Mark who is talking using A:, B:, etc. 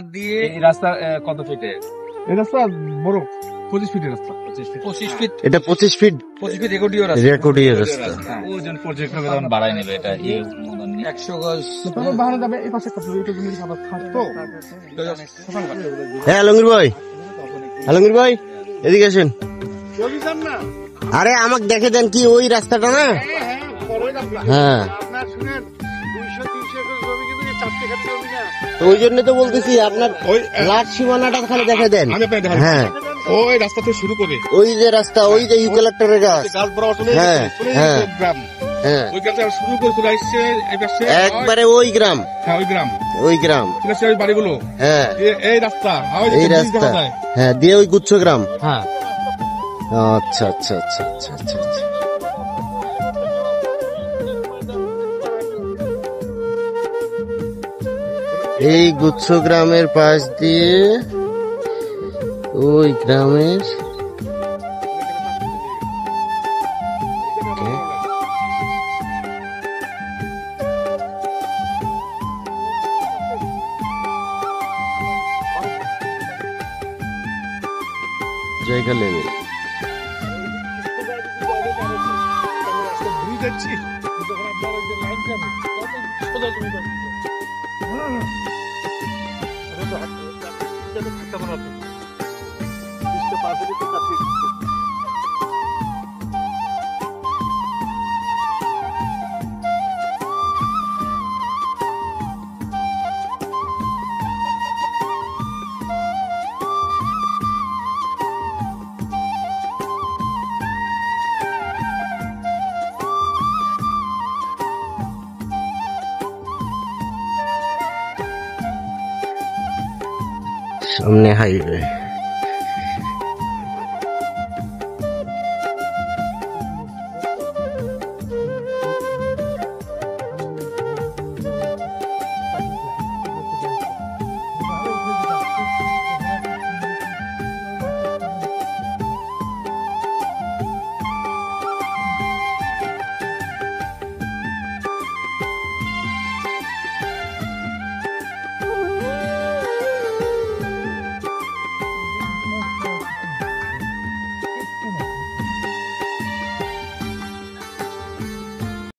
A: দিয়ে
B: এই রাস্তা কত ফিটে?
C: এই রাস্তা বড় 25 ফিটের রাস্তা।
A: 25 ফিট
D: এটা 25 ফিট
A: 25 ফিট রেকর্ডিও রাস্তা।
D: রেকর্ডিং রাস্তা।
B: ওজন প্রজেক্টর তখন বাড়াই নেবে এটা কি অনুমোদন নিয়ে?
A: 100 গজ
C: তারপর বাহানা যাবে এই পাশে কত এটা জমি খাবার থাকতো।
D: হ্যাঁ আলমগীর ভাই, আলমগীর ভাই এদিকে আসেন।
C: জমি যান না।
D: আরে আমাকে দেখে দেন কি ওই রাস্তাটা না?
C: বড়ই রাস্তা।
D: হ্যাঁ
C: আপনার শুনেন 200-300 একর জমি কিন্তু এই চারটে খালি জমি না।
D: তো ওই জন্য তো বলতেছি আপনার
C: ওই
D: লাট সীমানাটা খালি দেখে দেন।
C: আমি আপনাকে দেখাবো।
D: হ্যাঁ
C: ওই রাস্তা থেকে শুরু করে
D: ওই যে রাস্তা, ওই যে ইউক্যালিপ্টাসের গাছ।
C: গাছ বড় চলে
D: হ্যাঁ, হ্যাঁ।
C: গ্রাম।
D: হ্যাঁ
C: ওই গাছ শুরু করে চলে আসছে এই পাশে।
D: একবারে ওই গ্রাম,
C: হ্যাঁ ওই গ্রাম।
D: ওই গ্রাম।
C: ঠিক আছে ওই বাড়িগুলো।
D: হ্যাঁ
C: এই রাস্তা ওই
D: এই
C: যে ব্রিজ
D: রাস্তা,
C: দেখা যায়।
D: হ্যাঁ দিয়ে ওই গুচ্ছ গ্রাম।
A: হ্যাঁ
D: আচ্ছা আচ্ছা আচ্ছা আচ্ছা আচ্ছা আচ্ছা। এই গুচ্ছ গ্রামের পাশ দিয়ে ওই গ্রামের জায়গা লেভেল।
C: ব্রিজ যাচ্ছি যখন আপনার ওই যে লাইন যাবে তখন সোজা জমি যাবে।
D: সামনে হাইওয়ে।